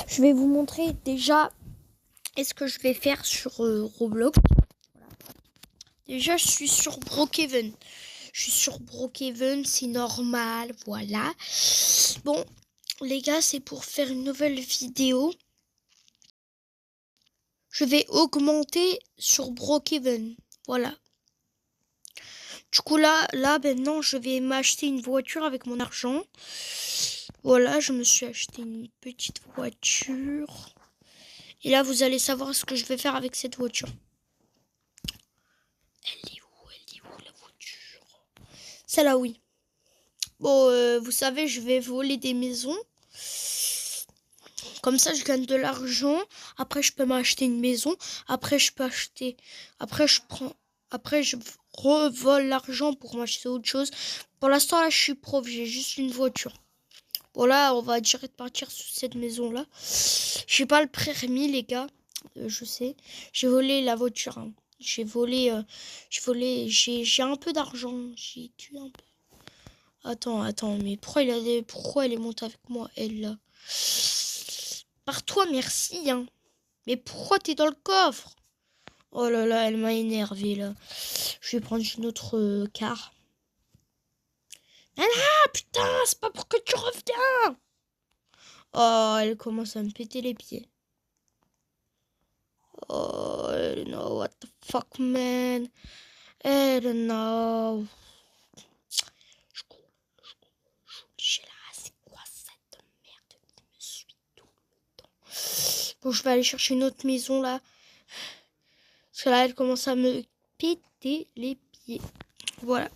Je vais vous montrer déjà ce que je vais faire sur Roblox. Voilà. Déjà, je suis sur Brookhaven. C'est normal, voilà. Bon, les gars, c'est pour faire une nouvelle vidéo. Je vais augmenter sur Brookhaven, voilà. Du coup, là, maintenant, je vais m'acheter une voiture avec mon argent. Voilà, je me suis acheté une petite voiture. Et là, vous allez savoir ce que je vais faire avec cette voiture. Elle est où la voiture? Celle-là, oui. Bon, vous savez, je vais voler des maisons. Comme ça, je gagne de l'argent. Après, je peux m'acheter une maison. Après, je revole l'argent pour m'acheter autre chose. Pour l'instant, là, je suis pauvre. J'ai juste une voiture. Bon, là, on va direct partir sur cette maison-là. J'ai pas le permis, les gars. Je sais. J'ai volé la voiture. Hein. J'ai un peu d'argent. J'ai tué un peu. Attends, mais pourquoi elle est montée avec moi, elle, là? Par toi, merci, hein. Mais pourquoi t'es dans le coffre? Oh là là, elle m'a énervé, là. Je vais prendre une autre car. Ah, putain, c'est pas pour que tu reviens. Oh, elle commence à me péter les pieds. Oh, no, what the fuck, man. I don't know. C'est quoi cette merde qui me suit tout le temps? Bon, je vais aller chercher une autre maison, là. Parce que là, elle commence à me péter les pieds. Voilà.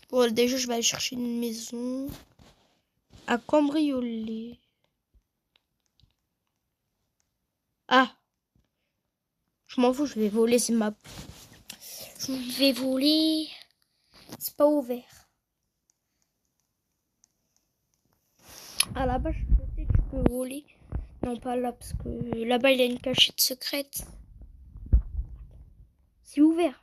Bon, déjà, je vais aller chercher une maison à cambrioler. Ah, je m'en fous, je vais voler, c'est ma... Je vais voler. C'est pas ouvert. Ah, là-bas, je tu peux voler. Non, pas là, parce que là-bas, il y a une cachette secrète. C'est ouvert.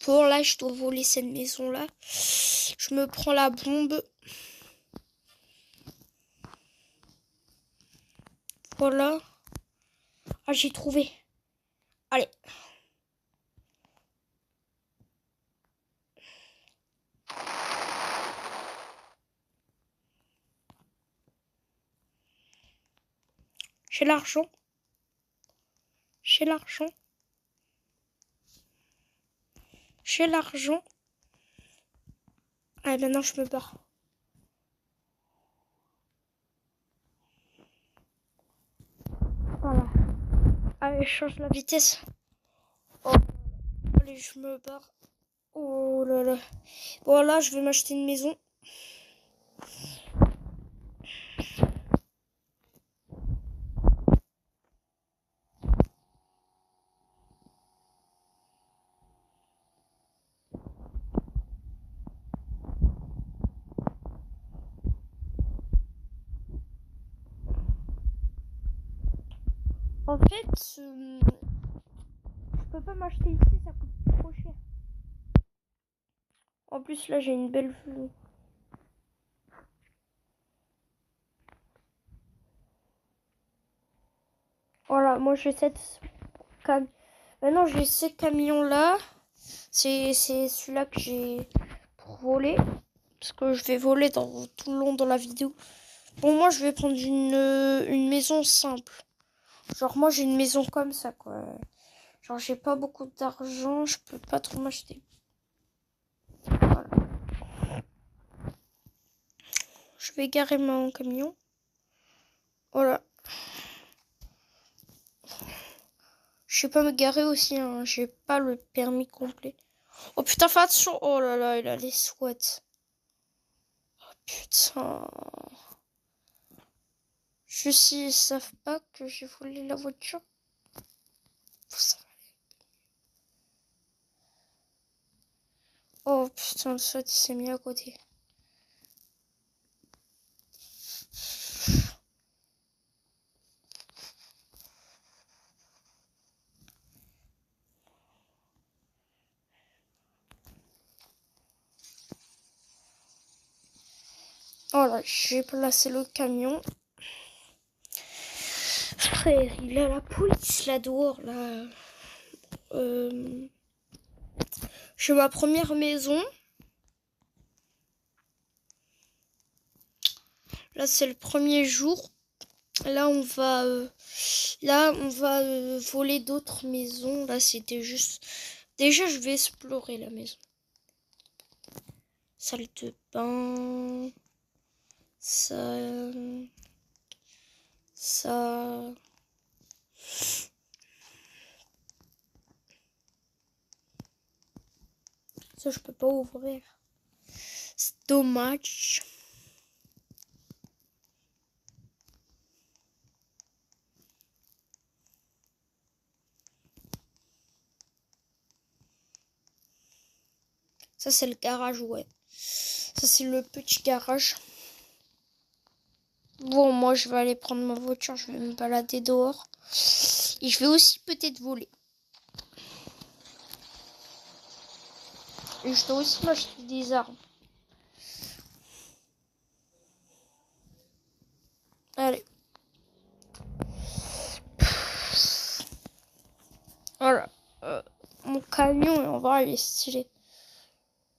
Bon, là, je dois voler cette maison-là. Je me prends la bombe. Voilà. Ah, j'ai trouvé. Allez. J'ai l'argent. J'ai l'argent. J'ai l'argent. Allez, maintenant, je me barre. Voilà. Allez, je change la vitesse. Oh. Allez, je me barre. Oh là là. Bon, là, je vais m'acheter une maison. En fait, je peux pas m'acheter ici, ça coûte trop cher. En plus, là, j'ai une belle vue. Voilà, moi j'ai cette Maintenant j'ai ces camions là. C'est celui-là que j'ai pour voler. Parce que je vais voler tout le long dans la vidéo. Bon, moi je vais prendre une maison simple. Genre moi j'ai une maison comme ça quoi. Genre j'ai pas beaucoup d'argent, je peux pas trop m'acheter. Voilà. Je vais garer mon camion. Voilà. Je sais pas me garer aussi, hein. J'ai pas le permis complet. Oh putain, fais attention. Oh là là, il a les SWAT. Oh putain. Juste s'ils savent pas que j'ai volé la voiture. Oh putain, le SWAT il s'est mis à côté. Voilà, j'ai placé le camion. Frère, il a la police là dehors, là. J'ai ma première maison. Là, c'est le premier jour. Là, on va voler d'autres maisons. Là, c'était juste... Déjà, je vais explorer la maison. Salle de bain. Ça... Ça... Ça, je peux pas ouvrir. C'est dommage. Ça, c'est le garage, ouais. Ça, c'est le petit garage. Bon, moi, je vais aller prendre ma voiture. Je vais me balader dehors. Et je vais aussi peut-être voler. Et je dois aussi m'acheter des armes. Allez. Voilà. Mon camion, on va aller stylé.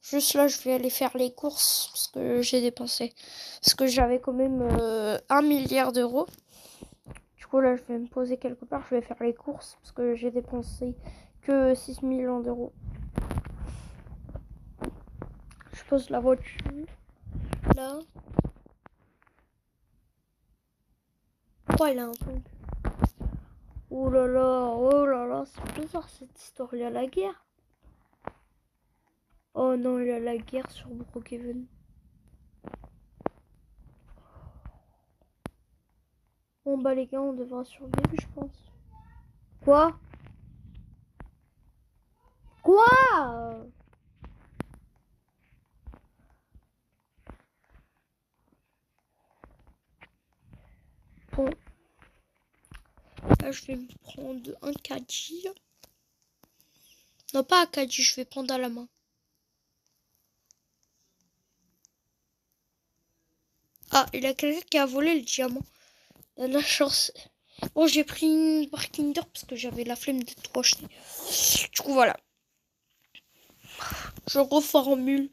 Juste là, je vais aller faire les courses parce que j'ai dépensé. Parce que j'avais quand même 1 milliard d'euros. Du coup, là, je vais me poser quelque part. Je vais faire les courses parce que j'ai dépensé que 6 millions d'euros. Je pose la voiture là. Pourquoi il a un peu... Oh là là, c'est bizarre cette histoire. Il y a la guerre. Oh non, il y a la guerre sur Brookhaven. Bon bah les gars, on devra survivre, je pense. Quoi? Quoi? Bon. Là, je vais me prendre un caddie. Non, pas un caddie, je vais prendre à la main. Ah, il y a quelqu'un qui a volé le diamant. Il a de la chance. Bon, j'ai pris une barre Kinder parce que j'avais la flemme de tout acheter. Du coup, voilà. Je reformule.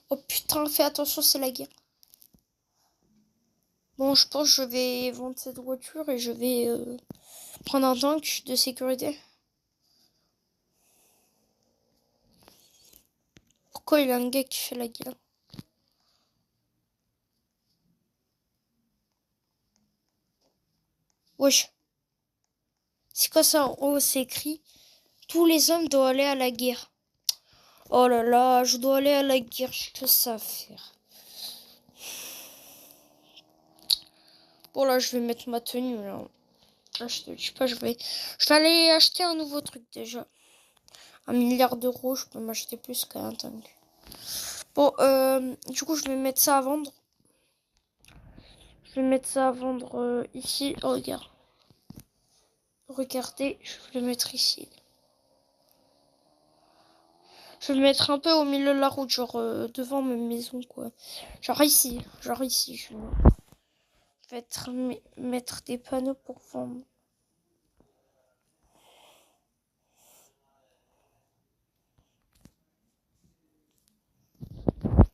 Oh putain, fais attention, c'est la guerre. Bon, je pense que je vais vendre cette voiture et je vais prendre un tank de sécurité. Pourquoi il y a un gars qui fait la guerre? Wesh. C'est quoi ça en haut? C'est écrit tous les hommes doivent aller à la guerre. Oh là là, je dois aller à la guerre, j'ai que ça à faire. Bon là, je vais mettre ma tenue là. Ah, je te dis pas, je vais aller acheter un nouveau truc déjà. 1 milliard d'euros, je peux m'acheter plus qu'un tank. Bon, du coup, je vais mettre ça à vendre. Je vais mettre ça à vendre ici. Oh, regarde. Regardez, je vais le mettre ici. Je vais le mettre un peu au milieu de la route, genre devant ma maison, quoi. Genre ici. Je vais mettre des panneaux pour vendre.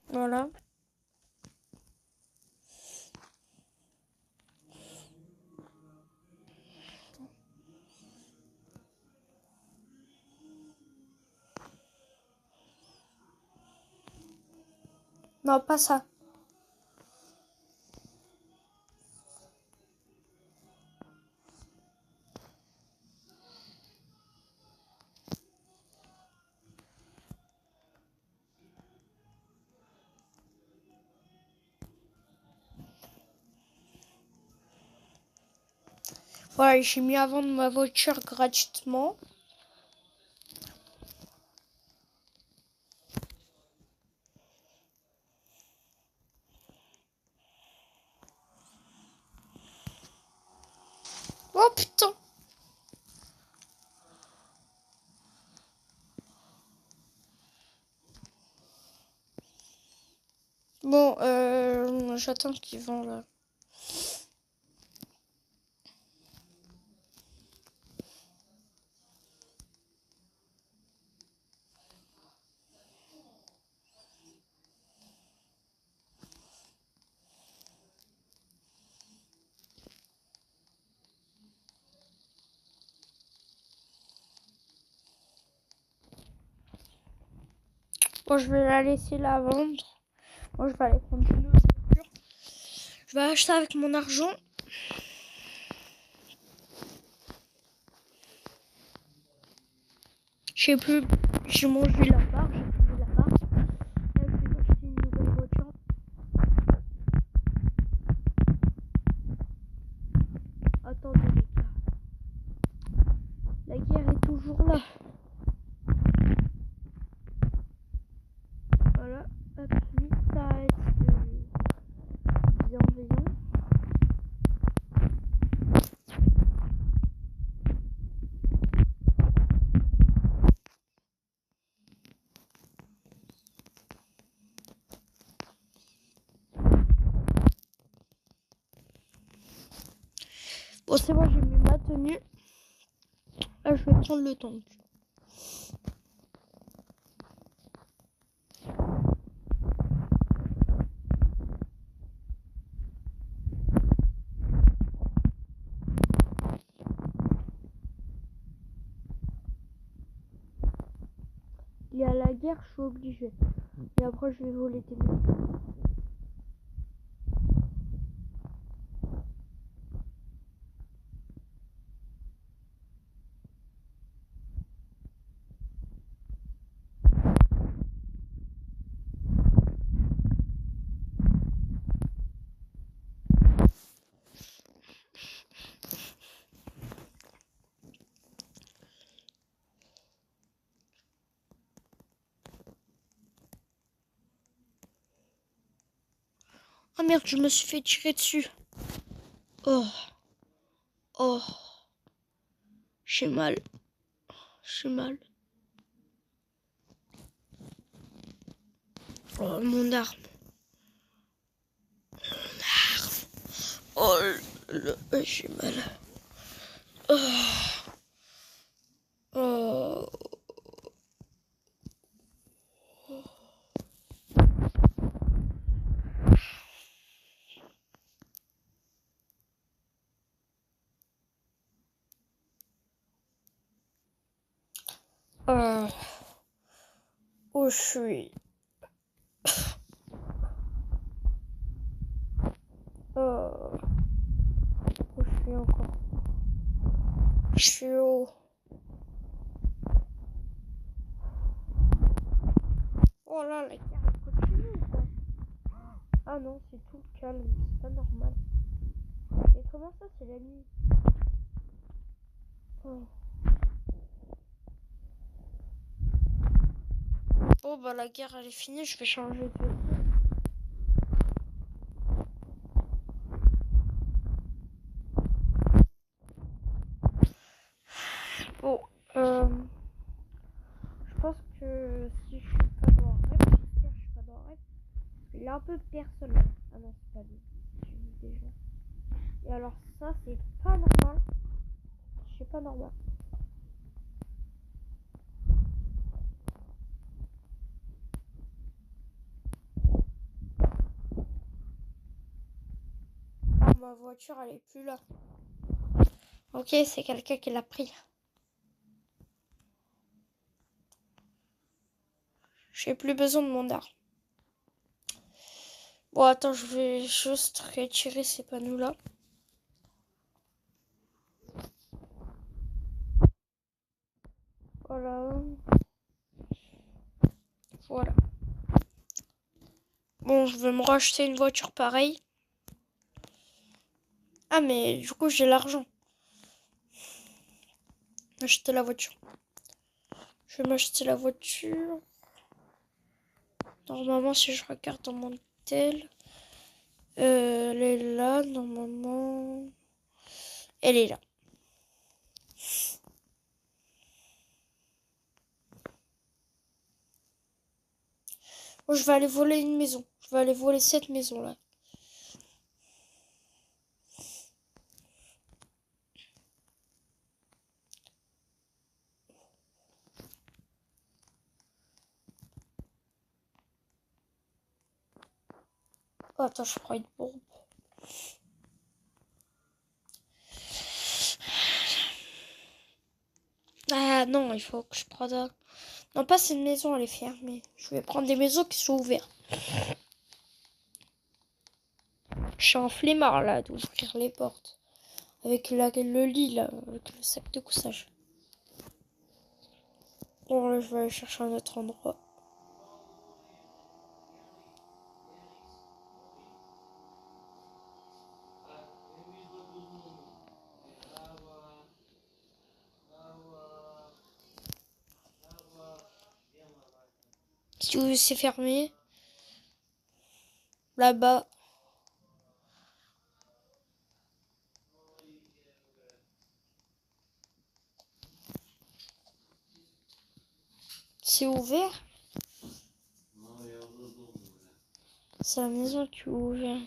Voilà. Non, pas ça. Voilà, j'ai mis à vendre ma voiture gratuitement. Oh putain! Bon, j'attends qu'ils vont là. Bon, je vais la laisser la vendre. Bon, je vais aller prendre une autre voiture. Je vais acheter avec mon argent. Je sais plus, j'ai mangé la barre, j'ai mangé la barre. Là, je vais acheter une nouvelle voiture. Attendez les gars. La guerre est toujours là. Voilà, hop, vite arrête de bienveillant. Bon, c'est bon, j'ai mis ma tenue. Là, je vais prendre le tank. Il y a la guerre, je suis obligée. Et après, je vais voler des maisons. Oh merde, je me suis fait tirer dessus. Oh, oh, j'ai mal. J'ai mal. Oh, mon arme. Oh, j'ai mal. Oh. Oh. Où je suis. Où je suis encore. Je suis où? Oh là, la guerre continue ou quoi? Ah non, c'est tout calme, c'est pas normal. Et comment ça, c'est la nuit? Oh. Bon, bah la guerre elle est finie, je vais changer de vaisseau. Bon, je pense que si je suis pas dans un rêve, j'espère que je suis pas dans un rêve. Il est un peu personnel. Ah non, c'est pas lui. J'ai vu déjà. Et alors ça, c'est pas normal. C'est pas normal. Ah, ma voiture, elle est plus là. Ok, c'est quelqu'un qui l'a pris. J'ai plus besoin de mon arme. Bon, attends, je vais juste retirer ces panneaux-là. Voilà. Voilà. Bon, je vais me racheter une voiture pareille. Ah, mais du coup, j'ai l'argent. M'acheter la voiture. Je vais m'acheter la voiture. Normalement, si je regarde dans mon tel, elle est là, normalement. Elle est là. Moi, je vais aller voler une maison. Je vais aller voler cette maison-là. Oh, attends, je prends une bombe. Ah non, il faut que je prenne un... Non, pas cette maison, elle est fermée. Je vais prendre des maisons qui sont ouvertes. Je suis en flemmard, là, d'ouvrir les portes. Avec le lit, là, avec le sac de couchage. Bon, là, je vais aller chercher un autre endroit. Si c'est fermé. Là-bas. C'est ouvert. C'est la maison qui est ouverte.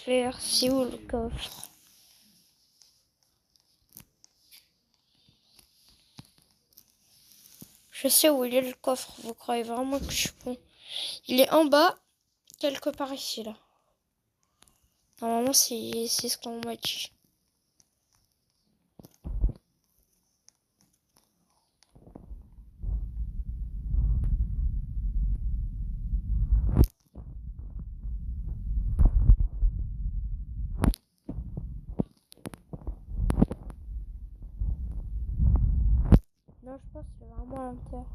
Faire, c'est où le coffre? Je sais où il est le coffre. Vous croyez vraiment que je suis bon? Il est en bas, quelque part ici, là. Normalement, c'est ce qu'on m'a dit. Non, je pense que c'est vraiment à l'intérieur.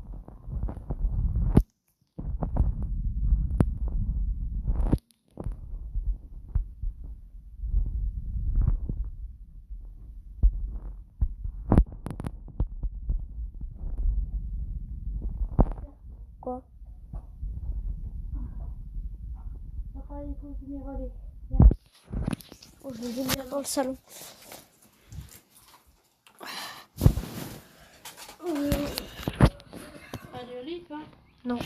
Quoi? Oh, je vais venir dans le salon. Allez au lit, toi? Non.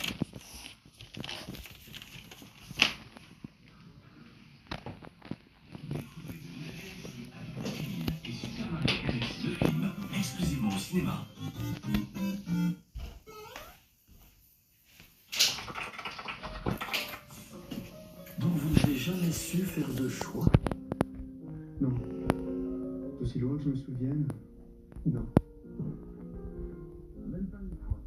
Exclusivement au cinéma. Donc vous n'avez jamais su faire de choix? Non. Aussi loin que je me souvienne, non. Même pas une fois.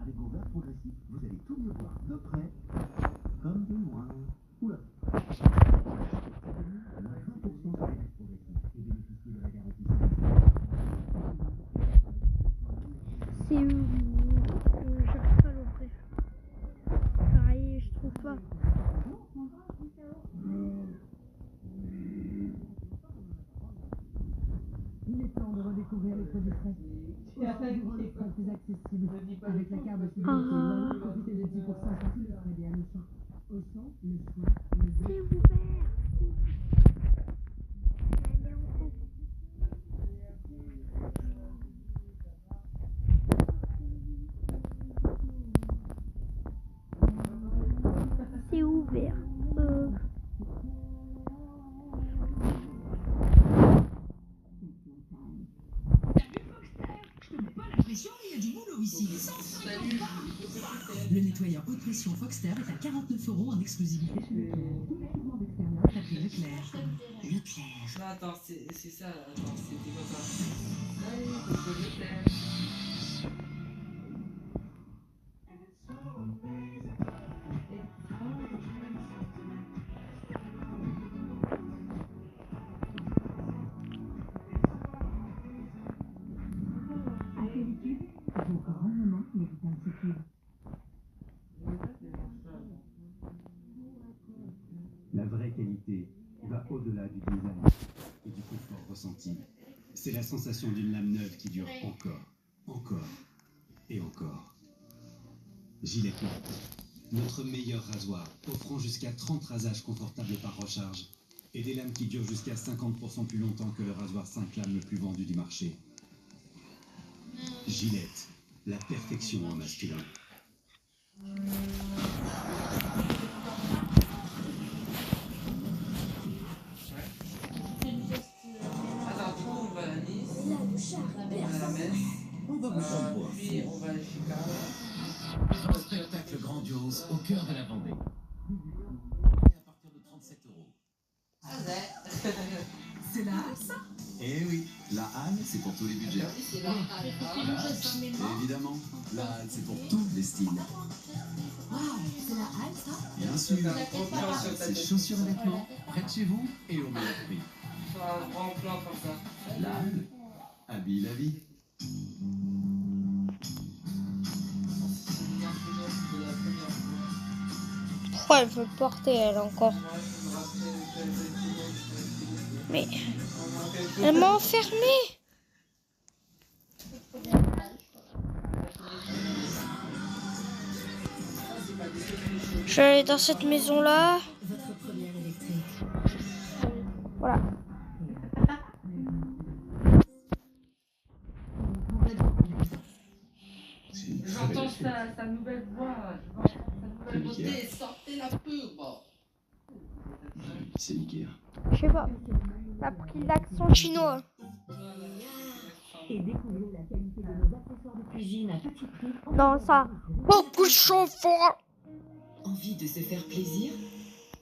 Avec vos verres progressifs, vous allez tout mieux voir de près comme de loin. Oula. 20% sur les verres progressifs et bénéficiez de la garantie. C'est où? J'arrive pas à l'ouvrir. Pareil, je trouve pas. Il est temps de redécouvrir les produits frais. Découvrons les frais plus accessibles avec la carte de fidélité. Profitez de 10% sur tous les frais des Auchan. Auchan, le choix, le C'est ouvert. Elle est en haut. C'est ouvert. Il y a du boulot ici. Le nettoyeur haute pression Foxterre est à 49 € en exclusivité chez Leclerc. Tout l'équipement d'extérieur, tapez Leclerc. Leclerc. Non, attends, c'est ça. Attends, c'était quoi ça? Allez, faut que je t'aime. À Félicule, vos grands moments méritent un petit. La vraie qualité va au-delà du design et du confort ressenti. C'est la sensation d'une lame neuve qui dure encore, encore et Gillette, notre meilleur rasoir, offrant jusqu'à 30 rasages confortables par recharge et des lames qui durent jusqu'à 50% plus longtemps que le rasoir 5 lames le plus vendu du marché. Gillette, la perfection en masculin. Alors, du coup, on va à Nice, on va à la Metz, On va vous prendre pour un puis on va à Chicago. Un spectacle grandiose au cœur de la Vendée. Et à partir de 37 €. Ah ouais. C'est la halle, ça? Eh oui, la halle, c'est pour tous les budgets. Oui, c'est la halle. Évidemment, la halle, c'est pour tous les styles. C'est la halle, ça? Bien sûr, Un gros plan sur ta c'est tête. chaussures et vêtements, près de chez vous et au meilleur prix. Sur un grand plan comme ça. La halle, habille la vie. C'est bien plus long que la première fois. Pourquoi elle veut le porter, elle encore? Moi, je me rappelle que j'avais été long, Mais on a fait elle m'a enfermée. Je vais aller dans cette maison-là. Votre première électrique. Voilà. J'entends sa nouvelle voix, je vois sa nouvelle beauté, sortez la pub. C'est Ikea. Je sais pas. Elle a pris l'accent chinois. Et découvrez la qualité de nos accessoires de cuisine à petit prix. Non, ça. Beaucoup de chauffeurs. Envie de se faire plaisir?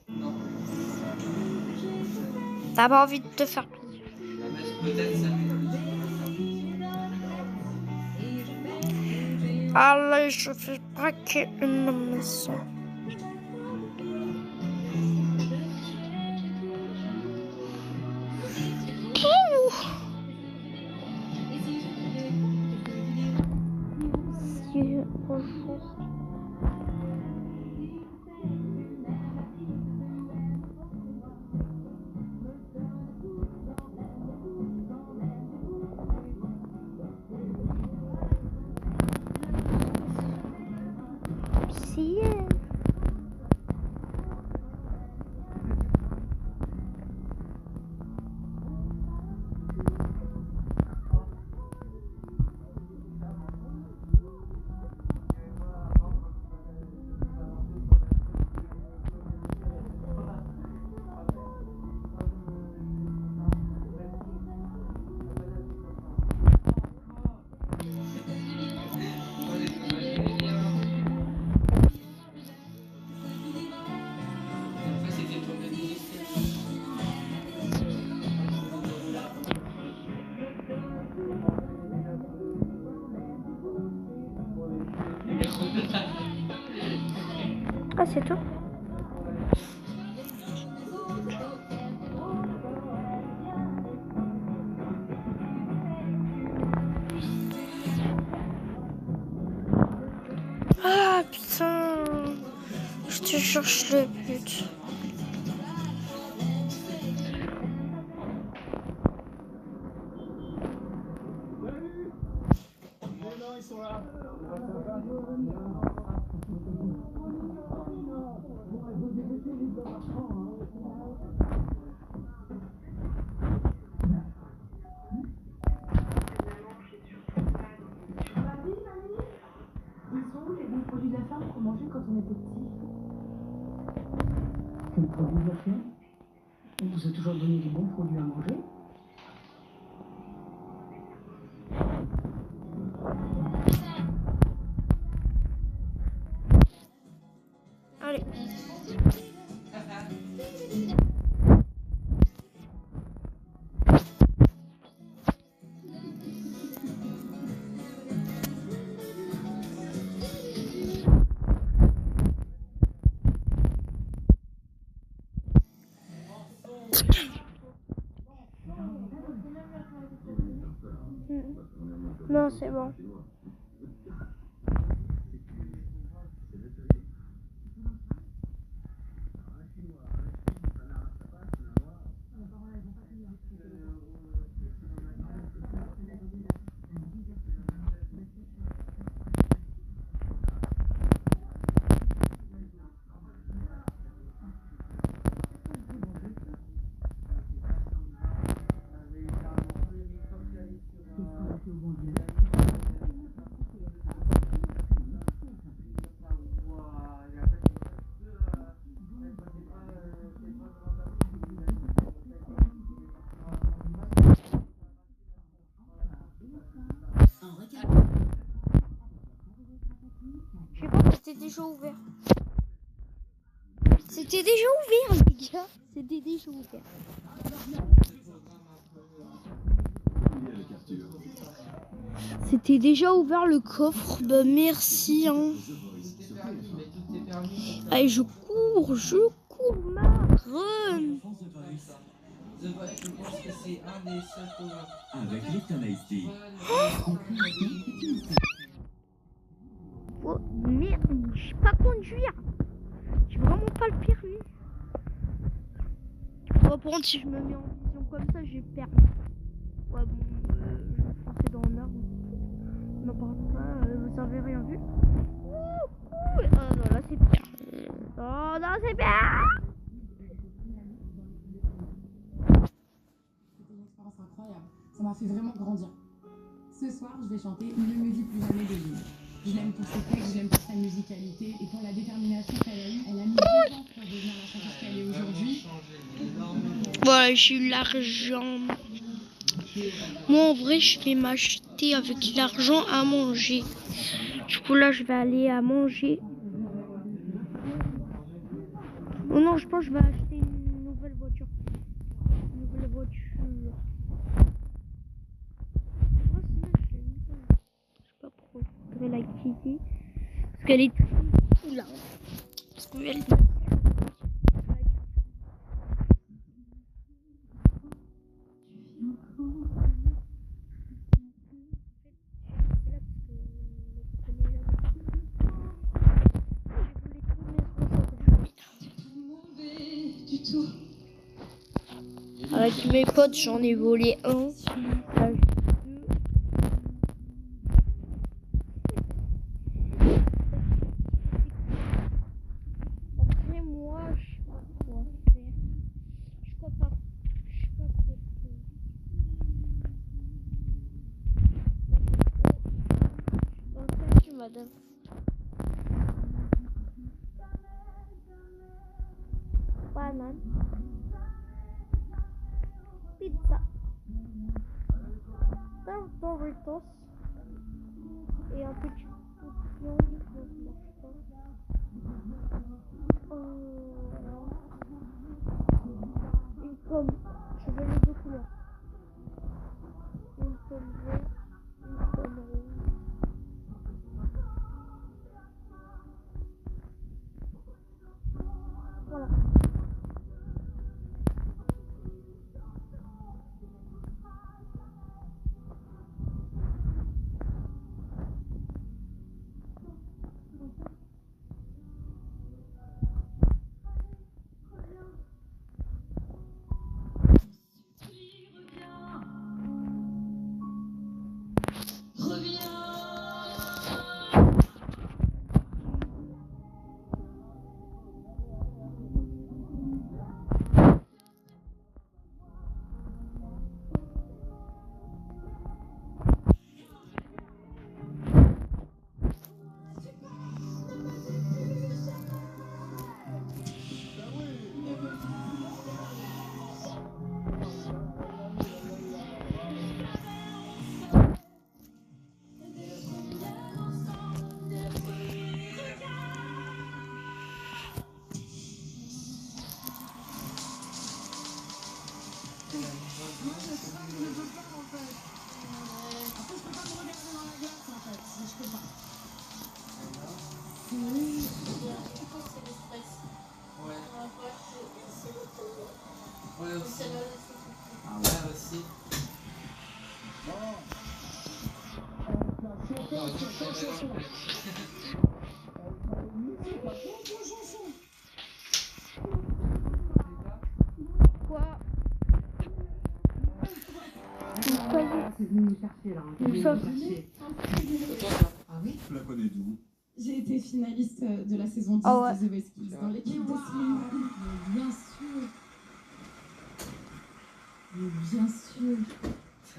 Non, T'as pas envie de te faire plaisir. peut-être ça. Allez, je vais braquer une maison. Ouh. Si, bonjour. Si. Ah, c'est tout. Ah, putain. Je te cherche le but. Ils sont où les bons produits de la ferme qu'on mangeait quand on était petit? Quel produit de la ferme? On vous a toujours donné des bons produits à manger? Allez. Non, c'est bon. c'était déjà ouvert. C'était déjà ouvert, les gars. C'était déjà ouvert. C'était déjà ouvert le coffre. Bah merci. Hein. Allez, je cours, ma run. The Voice, je pense que c'est un des seuls programmes. Avec Lipton Ice Tea. Oh merde, je sais pas conduire. J'ai vraiment pas le permis. Oh, par contre, si je me mets en vision comme ça, j'ai perdu. Ouais, bon, je vais foncer dans un arbre. Non, pardon, pas, vous avez rien vu. Ah non, là c'est bien. Oh non, c'est bien. C'était une expérience incroyable. Ça m'a fait vraiment grandir. Ce soir, je vais chanter Ne me dis plus jamais de livres. Je l'aime pour ses textes, je l'aime pour sa musicalité et pour la détermination qu'elle a eue. Elle a mis 10 ans pour devenir la chanteuse qu'elle est aujourd'hui. Voilà, j'ai eu l'argent. Moi, en vrai, je vais m'acheter avec l'argent à manger. Du coup, là, je vais aller à manger. Oh non, je pense que je vais acheter une nouvelle voiture. Une nouvelle voiture. Oh, sinon, je l'ai mis dans- je sais pas pourquoi. Je vais l'activer. Parce qu'elle est tout là. Parce qu'elle avec mes potes, j'en ai volé un. Là, deux. En vrai, moi, je sais pas quoi faire. Je sais pas quoi faire. Oh, thank you, madame. Banane. Pizza. Doritos. Et un petit peu de viande. Je ne mange pas. Une pomme. Je veux les deux couleurs. Une pomme verte. Une pomme rouge. Voilà. Ouais, aussi. Ah ouais, aussi. Quoi? C'est venu me chercher là. Nous sommes Ah oui? Tu la connais d'où? J'ai été finaliste de la saison 10 Ah ouais. de The Voice Kids dans l'équipe de Slimane. Mais bien sûr. Mais bien sûr.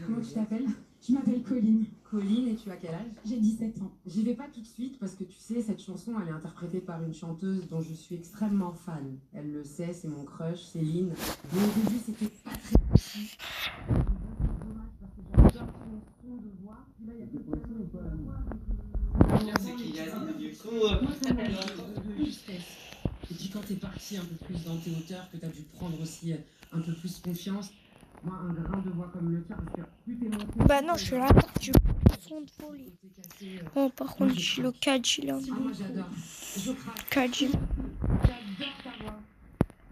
Comment tu t'appelles? Je m'appelle Colline. Colline, et tu as quel âge? J'ai 17 ans. J'y vais pas tout de suite parce que tu sais, cette chanson, elle est interprétée par une chanteuse dont je suis extrêmement fan. Elle le sait, c'est mon crush, Céline. Mais au début, c'était pas très facile. J'adore son son de voix. Là, il y a plus de Le pire, c'est qu'il y Moi, ça m'a de justesse. Et puis quand t'es parti un peu plus dans tes hauteurs, que t'as dû prendre aussi un peu plus confiance, moi, un grain de voix comme le tien, parce que plus t'es monté... Bah non, je suis là, tu son de voler. Oh, par contre, j'ai le Kaji là. Ah, moi, j'adore. Je craque. Kaji. J'adore ta voix.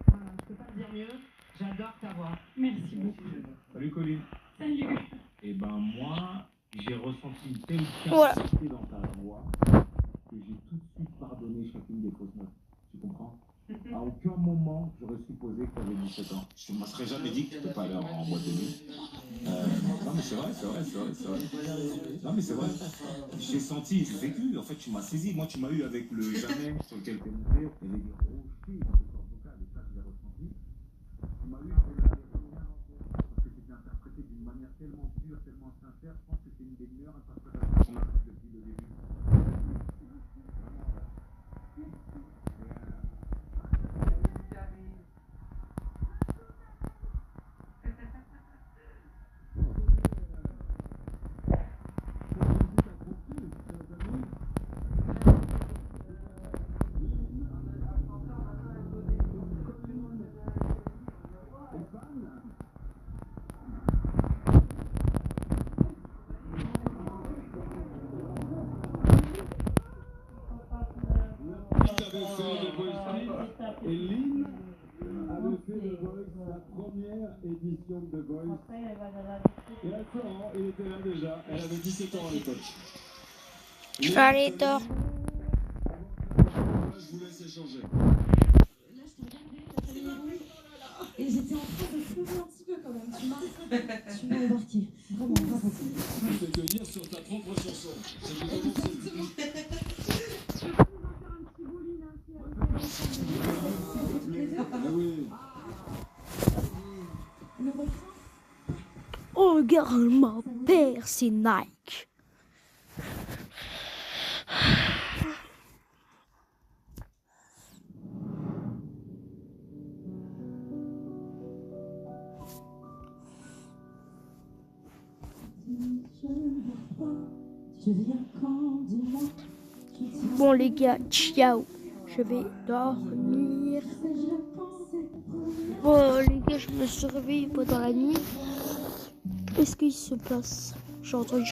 Voilà, je peux pas te dire mieux. J'adore ta voix. Merci beaucoup. Salut Colline. Salut. Et ben moi, j'ai ressenti une telle Voilà. capacité dans ta voix que j'ai tout de suite pardonné chacune des fausses notes. Tu comprends? À aucun moment j'aurais supposé que tu avais 17 ans. Je ne me serais jamais dit que tu n'étais pas là en boîte de nuit. Non mais c'est vrai. Non mais c'est vrai. J'ai senti, j'ai vécu. En fait, tu m'as saisi. Moi, tu m'as eu avec le jamais sur lequel tu es monté. Et j'ai dit, oh shit, dans tes cordes vocales. Et ça, je l'ai ressenti. Tu m'as eu parce que c'était interprété d'une manière tellement pure, tellement sincère. Je pense que c'est une des meilleures interprétations qu'on a faites depuis le début. Et Lynn avait fait The Voice, la première édition de The Voice. Et à Florent, il était là déjà. Elle avait 17 ans à l'époque. Je vais aller dehors. Je vous laisse échanger. Là, je t'ai regardé, et j'étais en train de pleurer un petit peu quand même. Tu m'as embarqué. Vraiment, bravo. Je vais te dire sur ta propre chanson. Ça vous commence Ah oui. Le refrain, Oh, regarde mon père, c'est Nike. je viens quand, dis-moi. Bon les gars, ciao. Je vais dormir. Bon les gars, je me suis réveillée pendant la nuit. Qu'est-ce qu'il se passe? J'ai entendu